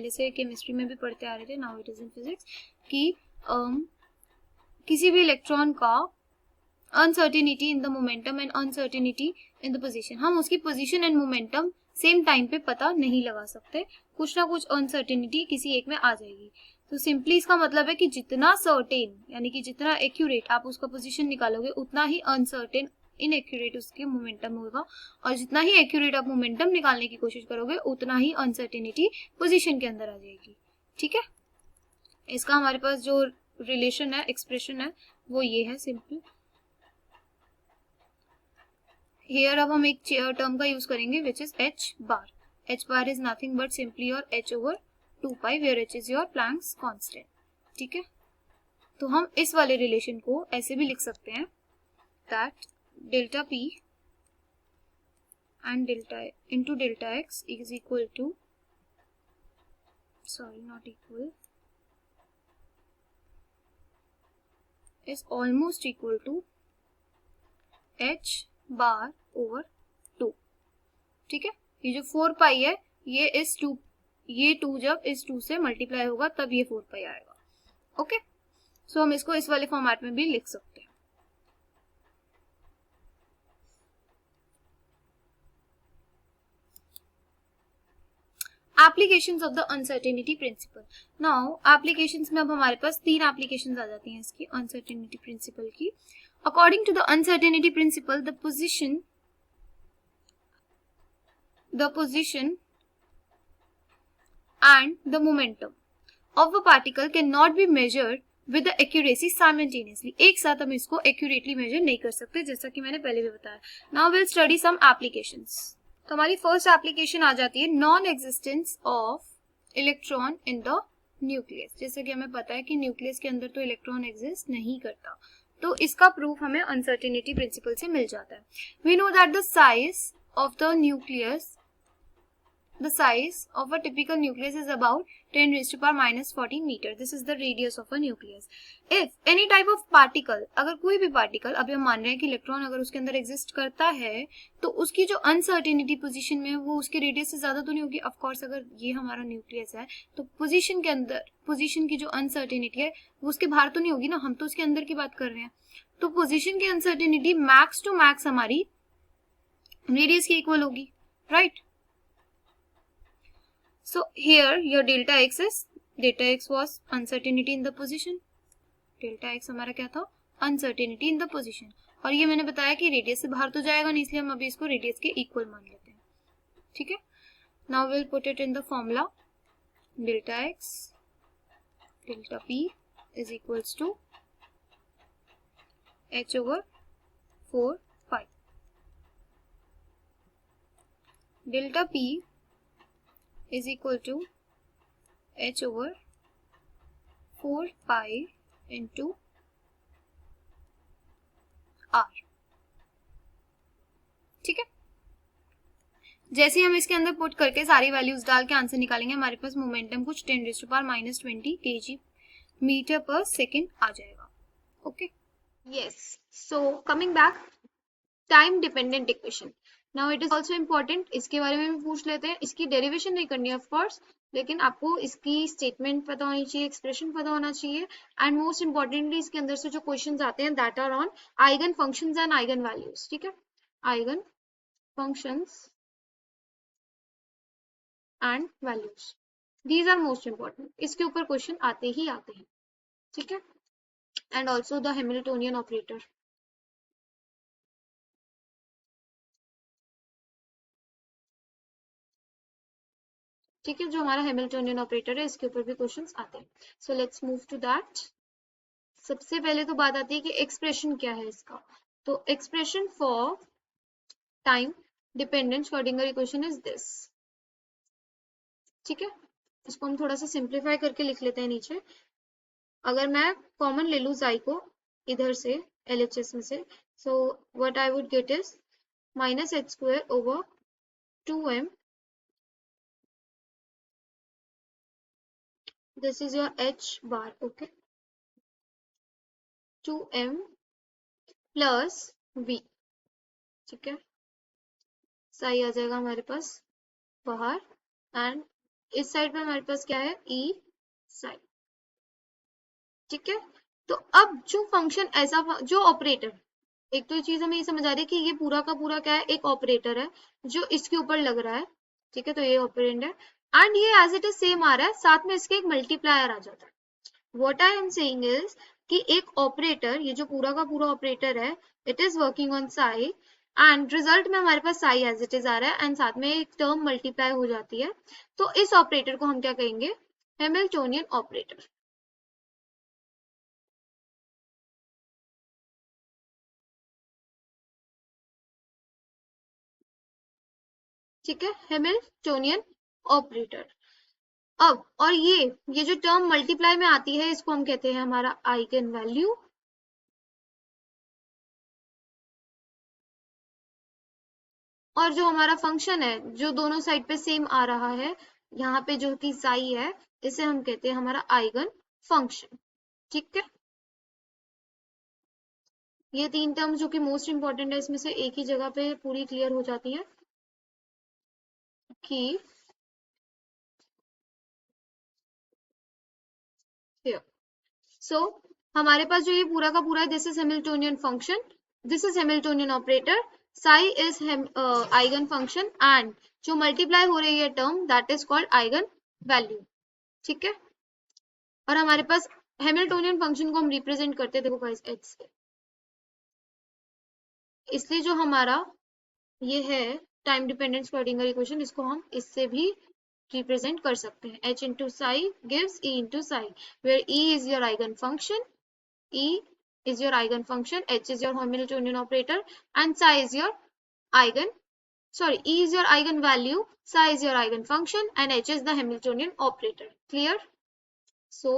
पहले से केमिस्ट्री में भी पढ़ते आ रहे थे, now it is in physics, कि किसी भी इलेक्ट्रॉन का uncertainty in the momentum and uncertainty in the position, हम उसकी position and momentum same time पे पता नहीं लगा सकते, कुछ ना कुछ अनसर्टेनिटी किसी एक में आ जाएगी। तो सिंपली इसका मतलब है कि जितना सर्टेन यानी कि जितना एक्यूरेट आप उसका पोजीशन निकालोगे उतना ही अनसर्टेन इनएक्यूरेट उसके मोमेंटम होगा, और जितना ही एक्यूरेट आप मोमेंटम निकालने की कोशिश करोगे उतना ही अनसर्टेनिटी पोजीशन के अंदर आ जाएगी। ठीक है, इसका हमारे पास जो रिलेशन है, एक्सप्रेशन है, वो ये है सिंपल। हियर अब हम एक टर्म का यूज करेंगे which is h bar. h bar is nothing but simply your h over 2 pi where h is your Planck's constant. ठीक है, तो हम इस वाले रिलेशन को ऐसे भी लिख सकते हैं that delta p and delta into delta x is equal to, sorry not equal, is almost equal to h bar over 2। ठीक है, ये जो 4 पाई है ये इस 2, ये 2 जब इस 2 से मल्टीप्लाई होगा तब ये 4 पाई आएगा। ओके, सो हम इसको इस वाले फॉर्मेट में भी लिख सकते हैं। Applications of the uncertainty principal. Now applications में अब हमारे पास 3 एप्लीकेशंस आ जाती हैं इसकी अनसर्टेनिटी प्रिंसिपल की। According to the uncertainty principle the position and the momentum of a particle cannot be measured with the accuracy simultaneously। एक साथ हम इसको accurately measure नहीं कर सकते, जैसा कि मैंने पहले भी बताया। Now we'll study some applications। तो हमारी फर्स्ट एप्लीकेशन आ जाती है non existence of electron in the nucleus. जैसे कि हमें पता है कि न्यूक्लियस के अंदर तो इलेक्ट्रॉन एग्जिस्ट नहीं करता, तो इसका प्रूफ हमें अनसर्टेनिटी प्रिंसिपल से मिल जाता है। We know that the size of the nucleus, the size of a typical nucleus is about 10 raised to power minus 14 meter. This is the radius of a nucleus. If any type of particle, अगर कोई भी particle, अभी हम मान रहे हैं कि electron अगर उसके अंदर एग्जिस्ट करता है तो उसकी जो अनसर्टेनिटी पोजीशन में है वो उसके रेडियस से ज्यादा तो नहीं होगी। ऑफकोर्स अगर ये हमारा न्यूक्लियस है तो पोजीशन के अंदर, पोजीशन की जो अनसर्टेनिटी है वो उसके बाहर तो नहीं होगी ना, हम तो उसके अंदर की बात कर रहे हैं। तो पोजीशन की अनसर्टेनिटी मैक्स टू मैक्स हमारी रेडियस की इक्वल होगी, right. So here your delta x was uncertainty in the position, delta x हमारा क्या था, uncertainty in the position, और ये मैंने बताया कि रेडियस से बाहर तो जाएगा नहीं, इसलिए हम अभी इसको रेडियस के इक्वल मान लेते हैं। ठीक है, now we'll put it in the formula, delta x delta p is equals to h over 4 pi, delta p is equal to h over 4 pi into r। ठीक है, जैसे हम इसके अंदर पुट करके सारी वैल्यूज डाल के आंसर निकालेंगे हमारे पास मोमेंटम कुछ 10 raised to power minus 20 kg metre पर सेकेंड आ जाएगा। Okay, yes, so coming back, time dependent equation. Now it is also important, इसके बारे में भी पूछ लेते हैं। इसकी डेरिवेशन नहीं करनी है ऑफकोर्स, लेकिन आपको इसकी स्टेटमेंट पता होनी चाहिए, एक्सप्रेशन पता होना चाहिए, एंड मोस्ट इंपॉर्टेंटली इसके अंदर से जो क्वेश्चंस आते हैं that are on eigen functions and eigen values. ठीक है, eigen functions and values, these are most important, इसके ऊपर क्वेश्चन आते ही आते हैं। ठीक है, and also the Hamiltonian operator. ठीक है, जो हमारा हैमिल्टोनियन ऑपरेटर है इसके ऊपर भी क्वेश्चंस आते हैं। So let's move to that. सबसे पहले तो बात आती है कि एक्सप्रेशन क्या है इसका। तो expression for time dependent Schrodinger equation is this. ठीक है, इसको हम थोड़ा सा सिंप्लीफाई करके लिख लेते हैं नीचे। अगर मैं कॉमन ले लूं जाई को इधर से LHS में से, so what I would get is minus h square over 2m, this is your h bar, okay, 2m plus v। ठीक है, साई आ जाएगा हमारे पास बाहर, एंड इस साइड पे हमारे पास क्या है, ई साइड, ठीक है। तो अब जो फंक्शन ऐसा जो ऑपरेटर, एक तो ये चीज हमें ये समझ आ रही है कि ये पूरा का पूरा क्या है, एक ऑपरेटर है जो इसके ऊपर लग रहा है, ठीक है, तो ये ऑपरेंड है एंड ये एज इट इज सेम आ रहा है, साथ में इसके एक मल्टीप्लायर आ जाता है। What I am saying is कि एक ऑपरेटर, ये जो पूरा का पूरा ऑपरेटर है, it is working on Sai and result में हमारे पास साई एज इट इज आ रहा है एंड साथ में एक टर्म मल्टीप्लाई हो जाती है, तो इस ऑपरेटर को हम क्या कहेंगे, हैमिल्टोनियन ऑपरेटर, ठीक है, हैमिल्टोनियन ऑपरेटर। अब और ये जो टर्म मल्टीप्लाई में आती है इसको हम कहते हैं हमारा आइगन वैल्यू, और जो हमारा फंक्शन है जो दोनों साइड पे सेम आ रहा है, यहाँ पे जो कि साई है, इसे हम कहते हैं हमारा आइगन फंक्शन, ठीक है। ये तीन टर्म्स जो कि मोस्ट इंपॉर्टेंट है, इसमें से एक ही जगह पे पूरी क्लियर हो जाती है कि सो हमारे पास जो ये पूरा का पूरा है, this is Hamiltonian function, this is Hamiltonian operator, Sai is eigen function and जो मल्टीप्लाई हो रही है term that is called eigen value, ठीक है। और हमारे पास हैमिल्टोनियन फंक्शन को हम रिप्रेजेंट करते हैं, देखो गाइस एच से, इसलिए जो हमारा ये है टाइम डिपेंडेंट स्क्रोडिंगर इक्वेशन, इसको हम इससे भी रिप्रेजेंट कर सकते हैं, h into psi gives e into psi, where e is your eigenfunction, e is your eigenfunction, h is your Hamiltonian operator, and psi is your eigen, sorry, e is your eigenvalue, psi is your eigenfunction, and h is the Hamiltonian operator. Clear? So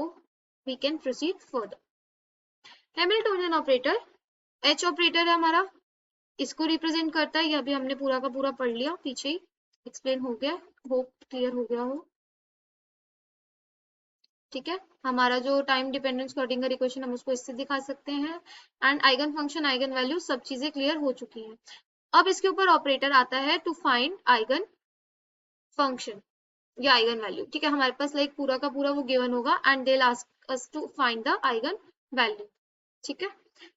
we can proceed further. Hamiltonian operator, h operator है हमारा, इसको represent करता है, ये अभी हमने पूरा का पूरा पढ़ लिया, पीछे ही एक्सप्लेन हो गया, होप क्लियर हो गया हो, ठीक है। हमारा जो टाइम डिपेंडेंस स्क्रोडिंगर इक्वेशन हम उसको इससे दिखा सकते हैं and eigen function eigen value सब चीजें क्लियर हो चुकी हैं। अब इसके ऊपर ऑपरेटर आता है टू फाइंड आइगन फंक्शन या आइगन वैल्यू, ठीक है। हमारे पास लाइक पूरा का पूरा वो गिवन होगा and they ask us to find the eigen value, ठीक है।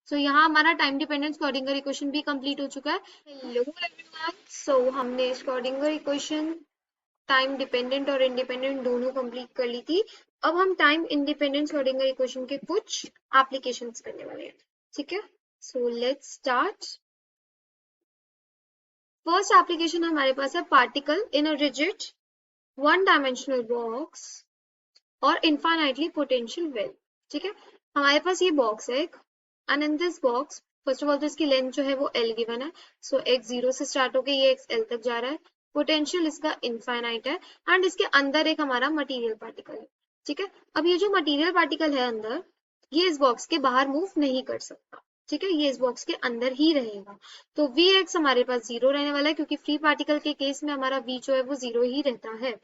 सो यहाँ हमारा टाइम डिपेंडेंस स्क्रोडिंगर इक्वेशन भी कंप्लीट हो चुका है। हेलो एवरीवन, सो हमने स्क्रोडिंगर इक्वेशन टाइम डिपेंडेंट और इंडिपेंडेंट दोनों कंप्लीट कर ली थी। अब हम टाइम इंडिपेंडेंट श्रोडिंगर इक्वेशन के कुछ एप्लीकेशंस करने वाले हैं, ठीक है। So let's start. First application हमारे पास है particle in a rigid one dimensional box और इनफाइनाइटली पोटेंशियल वेल, ठीक है। हमारे पास ये बॉक्स है एक and in this box first of all तो इसकी लेंथ जो है वो एल गिवन है, सो एक्स जीरो से स्टार्ट होकर ये एक्स एल तक जा रहा है, पोटेंशियल इसका इनफाइनाइट है एंड इसके अंदर एक हमारा मटेरियल पार्टिकल है, ठीक है। अब ये जो मटेरियल पार्टिकल है अंदर, ये इस बॉक्स के बाहर मूव नहीं कर सकता, ठीक है, ये इस बॉक्स के अंदर ही रहेगा। तो वी एक्स हमारे पास जीरो रहने वाला है क्योंकि फ्री पार्टिकल के केस में हमारा वी जो है वो जीरो ही रहता है।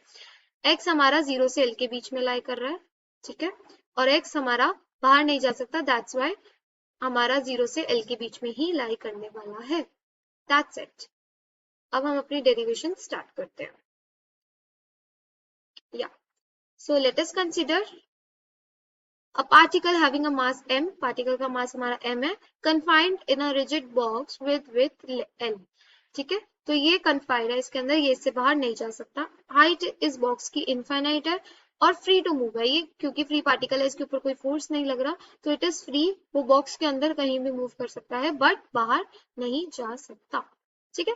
एक्स हमारा जीरो से एल के बीच में लाई कर रहा है, ठीक है, और एक्स हमारा बाहर नहीं जा सकता, दैट्स वाई हमारा जीरो से एल के बीच में ही लाई करने वाला है, दैट्स इट। अब हम अपनी डेरिवेशन स्टार्ट करते हैं, या so let us consider a particle having a mass m, particle का मास हमारा m है, confined in a rigid box with width l, ठीक है। तो ये कन्फाइंड है इसके अंदर, ये इससे बाहर नहीं जा सकता, हाइट इस बॉक्स की इनफाइनाइट है और फ्री टू मूव है ये, क्योंकि फ्री पार्टिकल है इसके ऊपर कोई फोर्स नहीं लग रहा, तो इट इज फ्री, वो बॉक्स के अंदर कहीं भी मूव कर सकता है बट बाहर नहीं जा सकता, ठीक है।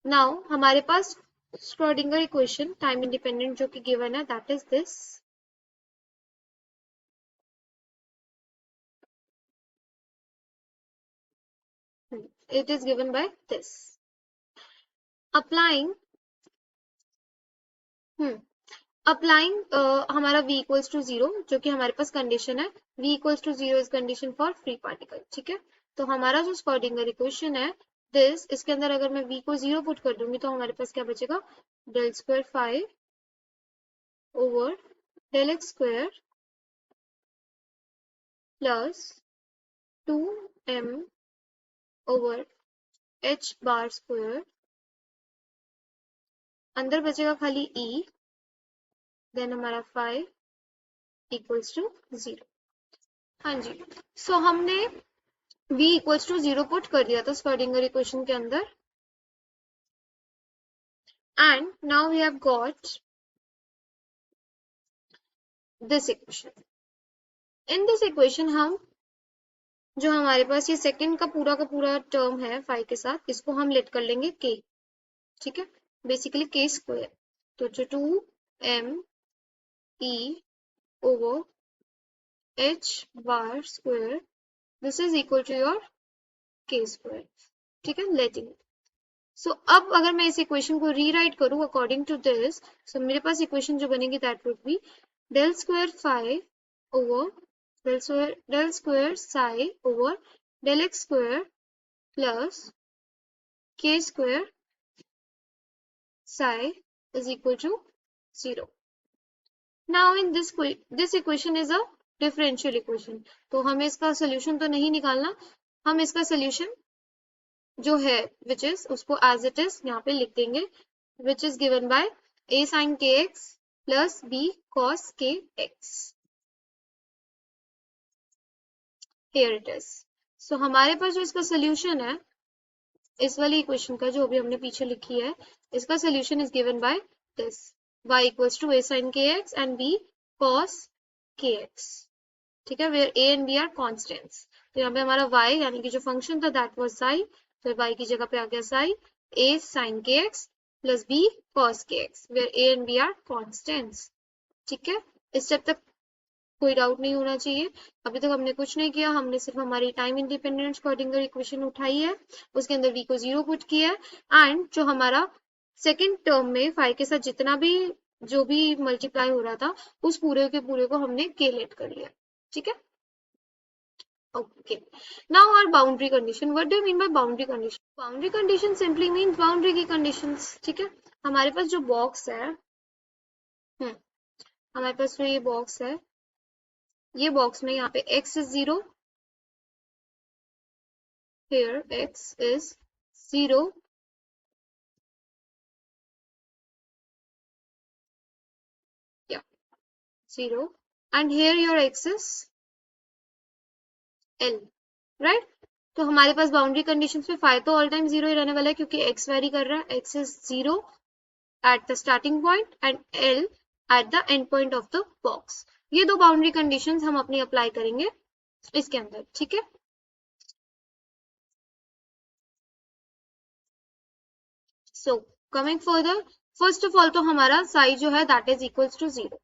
नाउ हमारे पास स्क्रोडिंगर इक्वेशन टाइम इंडिपेंडेंट जो कि गिवन है that is this, it is given by this, applying applying हमारा v इक्वल्स टू जीरो जो कि हमारे पास कंडीशन है, v equals to zero is condition for free particle, ठीक है। तो हमारा जो स्क्रोडिंगर इक्वेशन है दिस, इसके अंदर अगर मैं v को जीरो पुट कर दूंगी तो हमारे पास क्या बचेगा, del square five over del x square plus two m over h bar square, अंदर बचेगा खाली e देन हमारा 5 इक्वल्स टू 0। हाँ जी, सो हमने v इक्वल्स टू 0 पुट कर दिया था स्क्वाड्रेटिक इक्वेशन के अंदर, and now we have got this equation. In this equation हम जो हमारे पास ये सेकंड का पूरा टर्म है 5 के साथ, इसको हम लेट कर लेंगे k, ठीक है, बेसिकली k स्क्वायर। तो जो 2m e over h bar square this is equal to your k square, ठीक है, लेटिंग। सो अब अगर मैं इस इक्वेशन को रीराइट करूं अकॉर्डिंग टू दिस, सो मेरे पास इक्वेशन जो बनेगी that would B del square phi over del square psi over del x square plus k square psi is equal to 0. Now in this equation is a differential equation, तो हमें इसका solution तो नहीं निकालना, हम इसका सोल्यूशन जो है which is उसको as it is यहाँ पे लिख देंगे, which is given by a sin kx plus b cos kx. Here it is. So हमारे पास जो इसका सोल्यूशन है इस वाली इक्वेशन का जो अभी हमने पीछे लिखी है, इसका solution is given by this y equals to a sin kx and b cos kx, ठीक है, where a and b are constants. तो यहाँ पे हमारा y यानी कि जो फंक्शन था दैट वाज साई, तो y की जगह पे आ गया psi a sin kx plus b cos kx where a and b are constants, ठीक है। इस स्टेप तक कोई डाउट नहीं होना चाहिए। अभी तक हमने कुछ नहीं किया, हमने सिर्फ हमारी टाइम इंडिपेंडेंट स्क्वाड्रेटिक इक्वेशन उठाई है, उसके अंदर v को 0 पुट किया है, एंड जो हमारा सेकेंड टर्म में 5 के साथ जितना भी जो भी मल्टीप्लाई हो रहा था उस पूरे के पूरे को हमने k लेट कर लिया, ठीक है। Okay, now our boundary condition. What do you mean by boundary condition? Boundary condition simply means boundary की कंडीशंस, ठीक है। हमारे पास जो बॉक्स है, हमारे पास जो ये बॉक्स है, ये बॉक्स में यहाँ पे x is 0, here x is 0, yeah 0, and here your x is l, right? तो हमारे पास बाउंड्री कंडीशंस में 5 तो ऑल टाइम 0 ही रहने वाला है क्योंकि x वेरी कर रहा है, x is 0 at the starting point and l at the end point of the box। ये दो बाउंड्री कंडीशंस हम अपनी अप्लाई करेंगे इसके अंदर, ठीक है। So coming further, first of all तो हमारा साई जो है दैट इज इक्वल्स टू 0,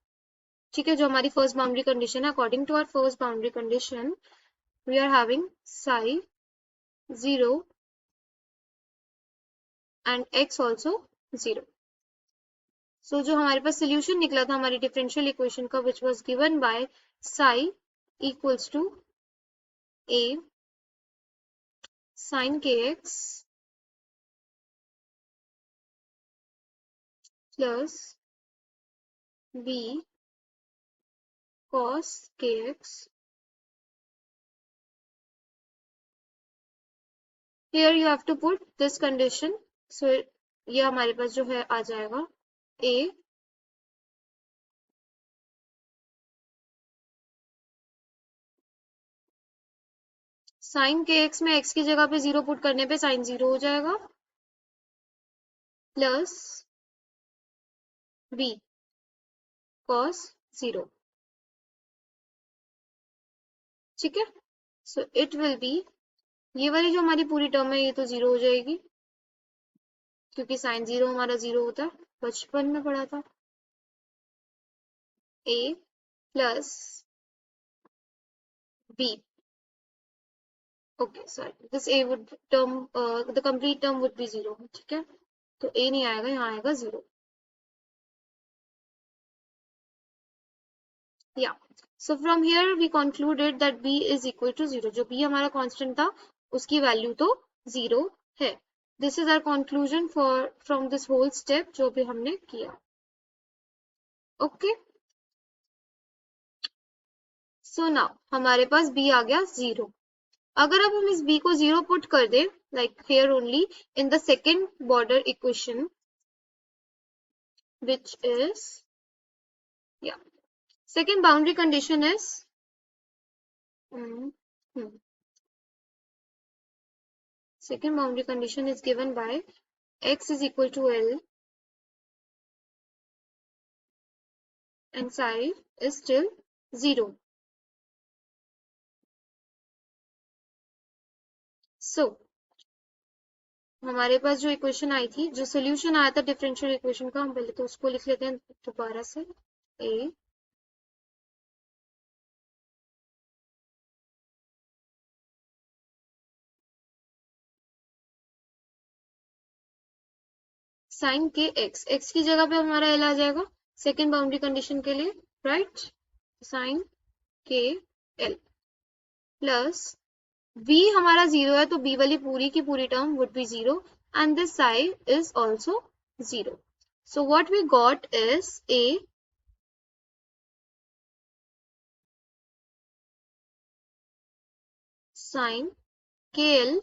ठीक है, जो हमारी फर्स्ट बाउंड्री कंडीशन है। According to our first boundary condition we are having psi 0 and x also 0। So जो हमारे पास सोल्यूशन निकला था हमारी डिफरेंशियल इक्वेशन का which was given by psi equals to a sin kx plus b cos kx। Here you have to put this condition, so ये हमारे पास जो है आ जाएगा a sin kx में x की जगह पे 0 पुट करने पे sin 0 हो जाएगा प्लस b cos 0, ठीक है। सो इट विल बी, ये वाली जो हमारी पूरी टर्म है ये तो 0 हो जाएगी क्योंकि sin 0 हमारा 0 होता है, बचपन में पढ़ा था। a plus b, okay sorry, this a would term the complete term would be 0, ठीक है। तो a नहीं आएगा, यहाँ आएगा 0, या so from here we concluded that b is equal to 0। जो b हमारा कांस्टेंट था उसकी वैल्यू तो 0 है। This is our conclusion for from this whole step जो भी हमने किया, ओके। सो नाउ हमारे पास b आ गया 0। अगर अब हम इस b को 0 पुट कर दे like here only in the second border equation which is या second boundary condition is second boundary condition is given by x is equal to L and psi is still 0. So हमारे पास जो equation आई थी, जो solution आया था differential equation का, हम पहले तो उसको लिख लेते हैं दोबारा से. a साइन के एक्स की जगह पे हमारा एल आ जाएगा सेकेंड बाउंड्री कंडीशन के लिए, right. Sign K L plus v हमारा 0 है, तो b वाली पूरी की पूरी term would be 0 and this psi is also 0. So what we got is a sin kl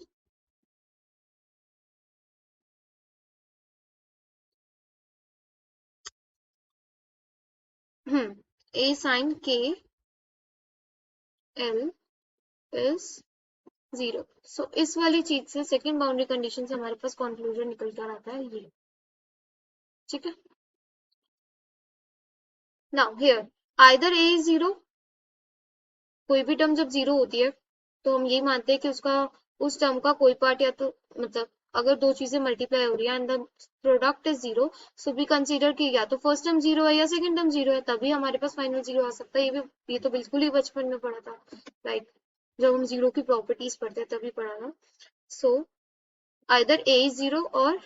a sin k l is 0. So इस वाली चीज से सेकेंड बाउंड्री कंडीशन से हमारे पास कंक्लूजन निकल कर आता है ये, ठीक है. Now here either a is 0, कोई भी टर्म जब 0 होती है तो हम यही मानते हैं कि उसका उस टर्म का कोई पार्ट, या तो मतलब अगर दो चीजें मल्टीप्लाई हो रही है एंड द प्रोडक्ट इज 0, सो भी कंसीडर कि या तो फर्स्ट टर्म 0 है या सेकंड टर्म 0 है, तभी हमारे पास फाइनल 0 आ सकता है. ये तो बिल्कुल ही बचपन में पढ़ा था, लाइक जब हम 0 की प्रॉपर्टीज पढ़ते हैं तभी पढ़ा था. सो आइदर a is 0 और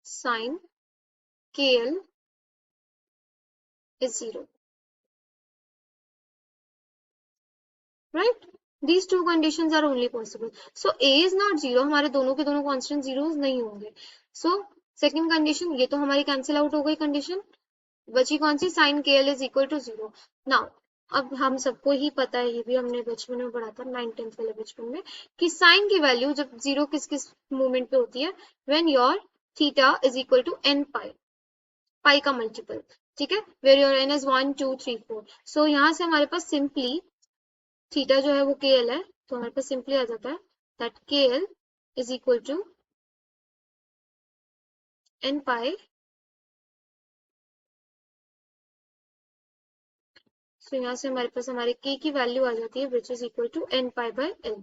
sin kl is 0, right. These two conditions are only possible. So a is not 0, हमारे दोनों के दोनों कांस्टेंट जीरोस नहीं होंगे. So सेकेंड कंडीशन ये तो हमारी कैंसिल आउट हो गई कंडीशन, बची कौन सी, sine K L is equal to 0. Now अब हम सबको ही पता है, ये भी हमने बचपन में पढ़ा था 9th-10th वाले बचपन में, कि साइन की वैल्यू जब 0 किस किस मोमेंट पे होती है, when your theta is equal to n pi, pi का मल्टीपल, ठीक है, where your n is 1 2 3 4. So यहाँ से हमारे पास सिंपली थीटा जो है वो के एल है, तो हमारे पास सिंपली आ जाता है that K L is equal to n pi. तो यहाँ से हमारे पास हमारे k की वैल्यू आ जाती है which is equal to n pi by l.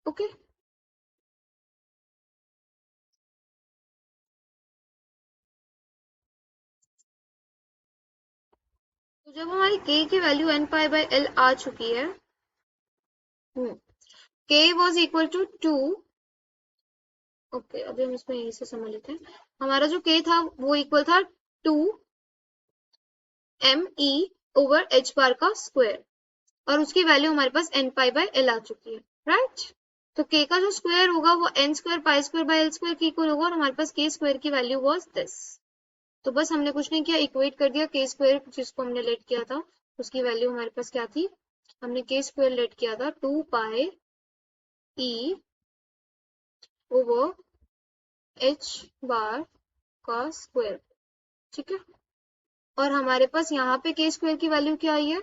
Okay. तो जब हमारी k की value n pi by l आ चुकी है, k was equal to 2. Okay, अभी हम इसको यहीं से समझ लेते हैं. हमारा जो k था वो इक्वल था 2 me ओवर h बार का स्क्वायर, और उसकी वैल्यू हमारे पास n पाई बाय l आ चुकी है, राइट. तो k का जो स्क्वायर होगा वो n square pi square by l square के इक्वल होगा, और हमारे पास k स्क्वायर की वैल्यू वॉज दिस. तो बस हमने कुछ नहीं किया, इक्वेट कर दिया k स्क्वायर जिसको हमने लेट किया था, उसकी वैल्यू हमारे पास क्या थी, हमने k स्क्वायर लेट किया था 2 पाई e ओवर h बार का स्क्वायर, ठीक है. और हमारे पास यहाँ पे k स्क्वायर की वैल्यू क्या आई है,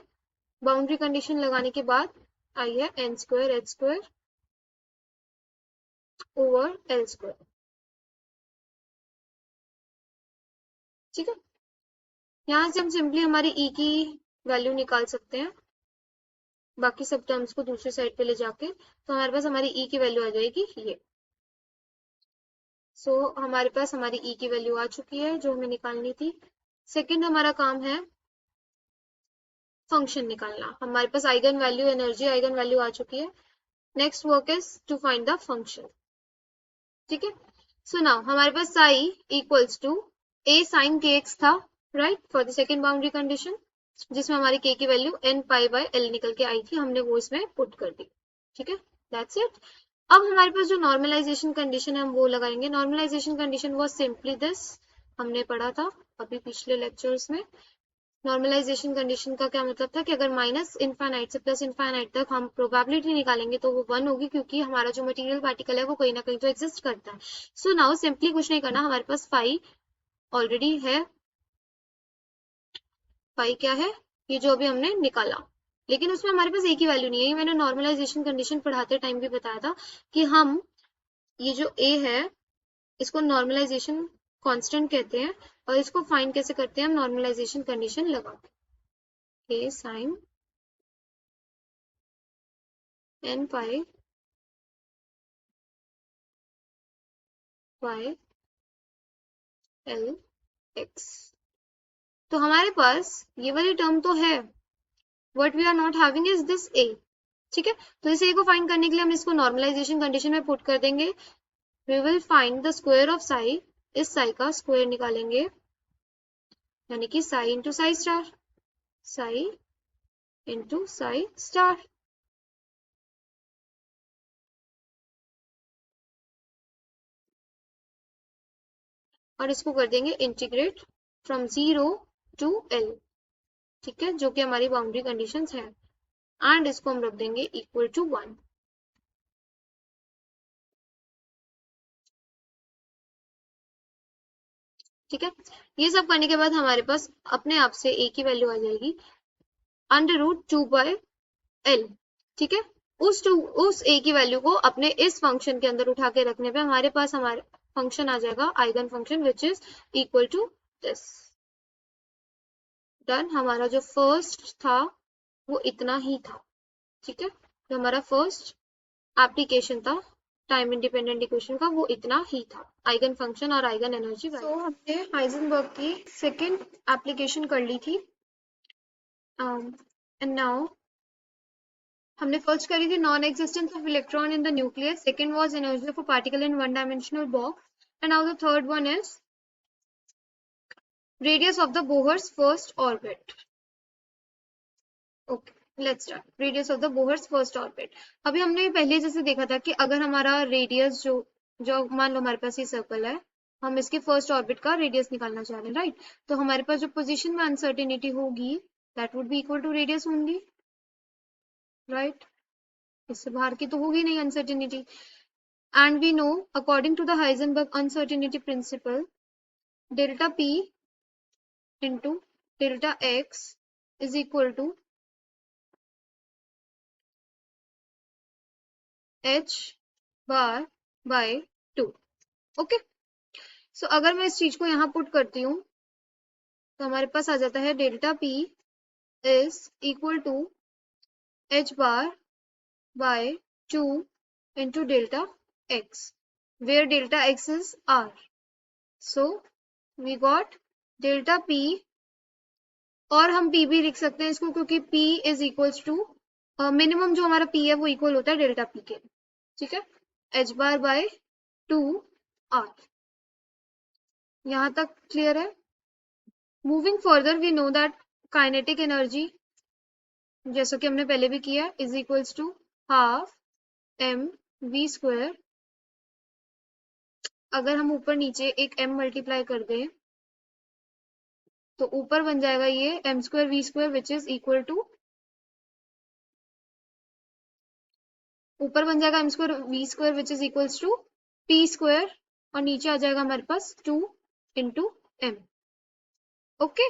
बाउंड्री कंडीशन लगाने के बाद आई है n square h square over l square, ठीक है. यहाँ से हम सिंपली हमारी e की वैल्यू निकाल सकते हैं, बाकी सब टर्म्स को दूसरी साइड पे ले जाके, तो हमारे पास हमारी e की वैल्यू आ जाएगी ये. सो हमारे पास हमारी e की वैल्यू आ चुकी है जो हमें निकालनी थी. सेकंड हमारा काम है फंक्शन निकालना. हमारे पास eigen value, energy eigen value आ चुकी है. Next work is to find the function, ठीक है. सो नाउ हमारे पास psi equals to a sin kx था, right, for the second boundary condition, जिसमें हमारी k की value n pi by l निकल के आई थी, हमने वो इसमें पुट कर दी, ठीक है. That's it. अब हमारे पास जो नॉर्मलाइजेशन कंडीशन है हम वो लगाएंगे. Normalisation condition was simply this, हमने पढ़ा था अभी पिछले लेक्चर्स में, नॉर्मलाइजेशन कंडीशन का क्या मतलब था कि अगर माइनस इनफाइनाइट से प्लस इनफाइनाइट तक हम प्रोबेबिलिटी निकालेंगे तो वो 1 होगी, क्योंकि हमारा जो मटेरियल पार्टिकल है वो कहीं ना कहीं तो एग्जिस्ट करता है. सो नाउ सिंपली कुछ नहीं करना, हमारे पास फाई ऑलरेडी है. फाई क्या है? ये जो अभी हमने निकाला, लेकिन उसमें हमारे पास एक ही वैल्यू नहीं है. ये मैंने नॉर्मलाइजेशन कंडीशन पढ़ाते टाइम भी बताया था कि हम ये जो ए है इसको नॉर्मलाइजेशन कांस्टेंट कहते हैं, और इसको फाइंड कैसे करते हैं हम नॉर्मलाइजेशन कंडीशन लगा के. A sine n pi by l x. तो हमारे पास ये वाली टर्म तो है, what we are not having is this A. ठीक है, तो इस ए को फाइंड करने के लिए हम इसको नॉर्मलाइजेशन कंडीशन में पुट कर देंगे. We will find the square of psi. इस साई का स्क्वायर निकालेंगे, यानी कि psi into psi star. Psi into psi star. और इसको कर देंगे इंटीग्रेट फ्रॉम 0 टू एल. ठीक है, जो कि हमारी बाउंड्री कंडीशंस है. एंड इसको हम रख देंगे इक्वल टू 1. ठीक है, ये सब करने के बाद हमारे पास अपने आप से ए की वैल्यू आ जाएगी √2/L. ठीक है, उस ए की वैल्यू को अपने इस फंक्शन के अंदर उठा के रखने पे हमारे पास हमारा फंक्शन आ जाएगा eigen function which is equal to this. Done. हमारा जो फर्स्ट था वो इतना ही था. ठीक है, जो हमारा फर्स्ट एप्लीकेशन था टाइम इंडिपेंडेंट इक्वेशन का वो इतना ही था, आइगन फंक्शन और आइगन एनर्जी. सो हमने हाइजेनबर्ग की सेकेंड एप्लीकेशन कर ली थी. एंड नाउ हमने फर्स्ट करी थी non existence of electron in the nucleus, second was energy of a particle in one dimensional box, and now the third one is radius of the Bohr's first orbit. Okay, let's start. Radius of the Bohr's first orbit. अभी हमने पहले जैसे देखा था कि अगर हमारा radius जो जो मान लो हमारे पास ये सर्कल है, हम इसके फर्स्ट ऑर्बिट का रेडियस निकालना चाह रहे हैं, राइट? तो हमारे पास जो पोजीशन में अनसर्टेनिटी होगी that would be equal to radius only, right? इससे बाहर की तो होगी नहीं uncertainty. And we know according to the Heisenberg uncertainty principle, delta P into delta X is equal to h bar by 2. Okay, सो अगर मैं इस चीज को यहाँ पुट करती हूँ तो हमारे पास आ जाता है delta P is equal to h bar by 2 into delta X, where delta X is R. So we got delta P, और हम P भी लिख सकते हैं इसको क्योंकि P is equals to minimum जो हमारा P है वो इक्वल होता है डेल्टा P के. ठीक है, h bar by 2 R. यहाँ तक क्लियर है? Moving further we know that kinetic energy, जैसा कि हमने पहले भी किया, is equals to half mv². अगर हम ऊपर नीचे एक m मल्टीप्लाई कर दें तो ऊपर बन जाएगा ये m²v² which is equal to, ऊपर बन जाएगा m²v² which is equals to p², और नीचे आ जाएगा हमारे पास 2 into m. Okay,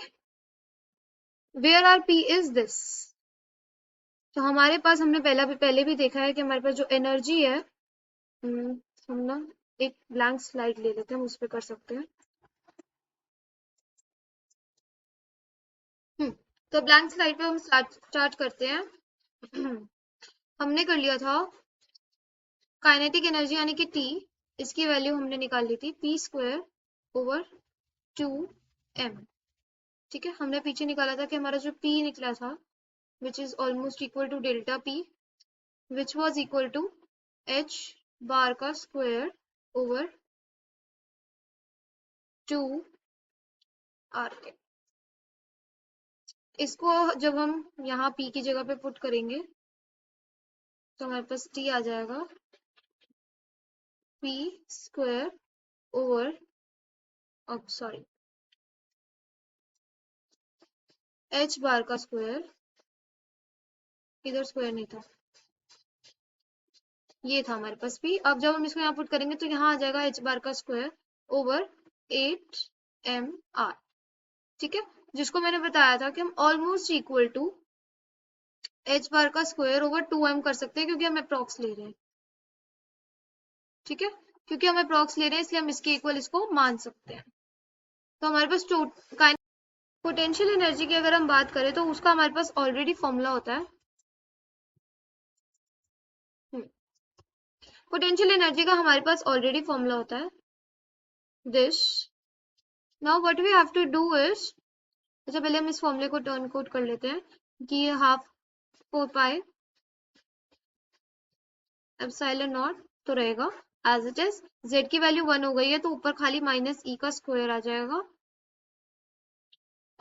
where are p is this. तो हमारे पास हमने पहले भी देखा है कि हमारे पास जो एनर्जी है, हम ना एक ब्लैंक स्लाइड ले लेते हैं, हम उस पर कर सकते हैं. तो ब्लैंक स्लाइड पे हम स्टार्ट करते हैं. हमने कर लिया था काइनेटिक एनर्जी यानी कि T, इसकी वैल्यू हमने निकाल ली थी p²/2m. ठीक है, हमने पीछे निकाला था कि हमारा जो P निकला था which is almost equal to delta P which was equal to h bar का स्क्वायर ओवर 2 r के. इसको जब हम यहाँ P की जगह पे पुट करेंगे तो हमारे पास T आ जाएगा p² ओवर, सॉरी, एच बार का स्क्वायर, इधर स्क्वायर नहीं था, ये था हमारे पास भी। अब जब हम इसको यहाँ पुट करेंगे तो यहाँ आ जाएगा एच बार का स्क्वायर ओवर 8mr, ठीक है, जिसको मैंने बताया था कि हम ऑलमोस्ट इक्वल टू एच बार का स्क्वायर ओवर 2m कर सकते हैं, क्योंकि हम अप्रॉक्स ले रहे हैं, ठीक है, क्योंकि हम अप्रॉक्स ले रहे हैं इसलिए हम इसके इक्वल इसको मान सकते हैं। तो हमारे पास पोटेंशियल एनर्जी की अगर हम बात करें तो उसका हमारे पास ऑलरेडी फॉर्मूला होता है। पोटेंशियल एनर्जी का हमारे पास ऑलरेडी फॉर्मूला होता है this. Now what we have to do is, अच्छा पहले हम इस फॉर्मूले को टर्न कोट कर लेते हैं कि ये हाफ 4 पाई एप्सिलॉन नॉट तो रहेगा एज इट इज। z की वैल्यू 1 हो गई है तो ऊपर खाली माइनस e का स्क्वायर आ जाएगा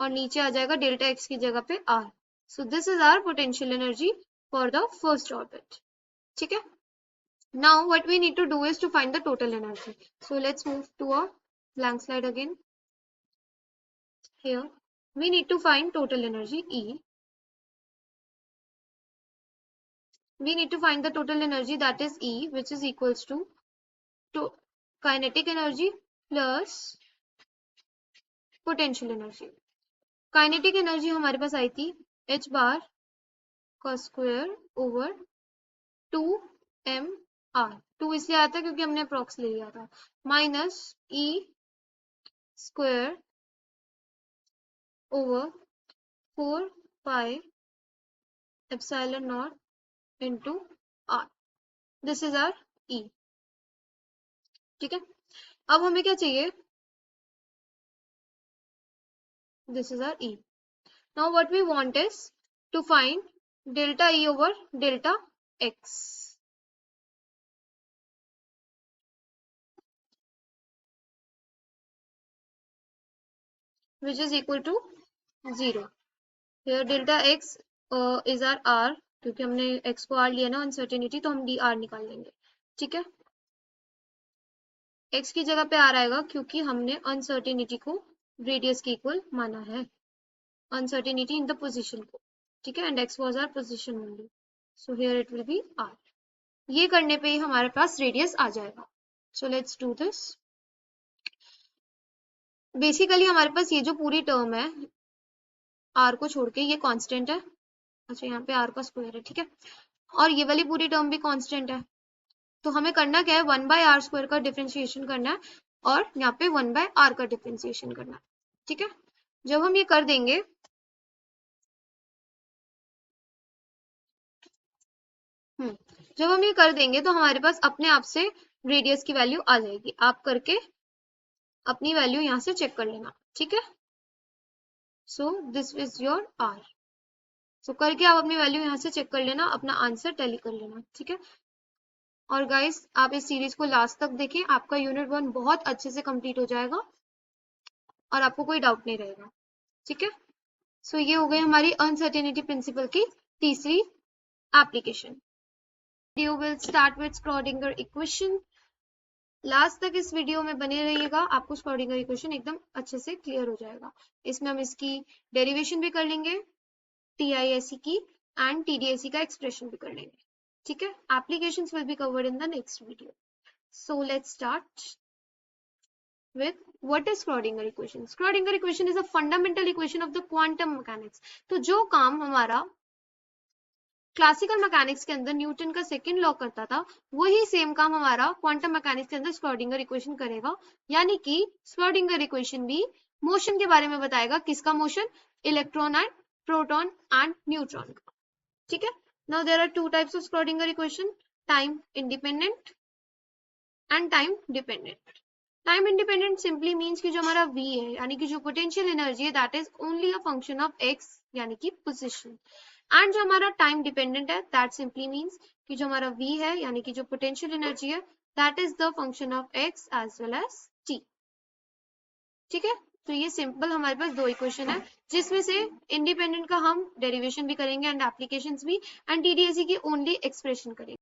और नीचे आ जाएगा डेल्टा x की जगह पे r। So this is our potential energy for the first orbit, ठीक है। Now what we need to do is to find the total energy. So let's move to a blank slide again. Here we need to find total energy E. We need to find the total energy, that is E, which is equals to kinetic energy plus potential energy. Kinetic energy हमारे पास आई थी h bar का square over 2mr, 2 इसलिए आता है क्योंकि हमने approx ले लिया था, minus e square over 4 pi epsilon naught into r। This is our e, ठीक है। अब हमें क्या चाहिए, this is our e। Now what we want is to find delta e over delta x, which is equal to 0। Here delta x is our r, क्योंकि हमने x को r लिया ना अनसर्टेनिटी, तो हम dr निकाल लेंगे, ठीक है। x की जगह पे r आएगा क्योंकि हमने अनसर्टेनिटी को रेडियस के इक्वल माना है, अनसर्टेनिटी इन द पोजीशन को, ठीक है, and x was our position only, so here it will be r। ये करने पे ही हमारे पास रेडियस आ जाएगा। So let's do this. Basically हमारे पास ये जो पूरी टर्म है r को छोड़ के ये कांस्टेंट है, अच्छा यहाँ पे r का स्क्वायर है, ठीक है, और ये वाली पूरी टर्म भी कांस्टेंट है। तो हमें करना क्या है, 1/r स्क्वायर का डिफरेंशिएशन करना है और यहाँ पे 1/r का डिफरेंशिएशन करना है, ठीक है। जब हम ये कर देंगे जब हम ये कर देंगे तो हमारे पास अपने आप से रेडियस की वैल्यू आ जाएगी। आप करके अपनी वैल्यू यहाँ से चेक कर लेना, ठीक है। सो दिस इज योर r। सो करके आप अपनी वैल्यू यहाँ से चेक कर लेना, अपना आंसर टैली कर लेना, ठीक है। और गाइस आप इस सीरीज को लास्ट तक देखें, आपका यूनिट 1 बहुत अच्छे से कंप्लीट हो जाएगा और आपको कोई डाउट नहीं रहेगा, ठीक है। सो ये हो गई हमारी अनसर्टेनिटी प्रिंसिपल की तीसरी application. Video will start with Schrodinger equation. Last तक इस वीडियो में बने रहिएगा, आपको स्क्रॉडिंगर इक्वेशन एकदम अच्छे से क्लियर हो जाएगा। इसमें हम इसकी डेरिवेशन भी कर लेंगे, TISC की एंड TDSC का एक्सप्रेशन भी कर लेंगे, ठीक है। Applications will be covered in the next video. So let's start with what is Schrodinger equation. Schrodinger equation is a fundamental equation of the quantum mechanics. तो जो काम हमारा क्लासिकल मैकेनिक्स के अंदर न्यूटन का सेकंड लॉ करता था, वही सेम काम हमारा क्वांटम मैकेनिक्स के अंदर स्क्रॉडिंगर इक्वेशन करेगा। यानी कि स्क्रॉडिंगर इक्वेशन भी मोशन के बारे में बताएगा। किसका मोशन? Electron and proton and neutron का, ठीक है। Now there are two types of Schrodinger equation, time independent and time dependent. Time independent simply means कि जो हमारा v है, यानी कि जो पोटेंशियल एनर्जी है, that is only a function of x, यानी कि पोजीशन। एंड जो हमारा टाइम डिपेंडेंट है, दैट सिंपली मीन्स कि जो हमारा v है, यानी कि जो पोटेंशियल एनर्जी है, that is the function of x as well as t, ठीक है। तो ये सिंपल हमारे पास दो इक्वेशन है, जिसमें से इंडिपेंडेंट का हम डेरिवेशन भी करेंगे एंड एप्लीकेशंस भी, एंड TDSC की ओनली एक्सप्रेशन करेंगे।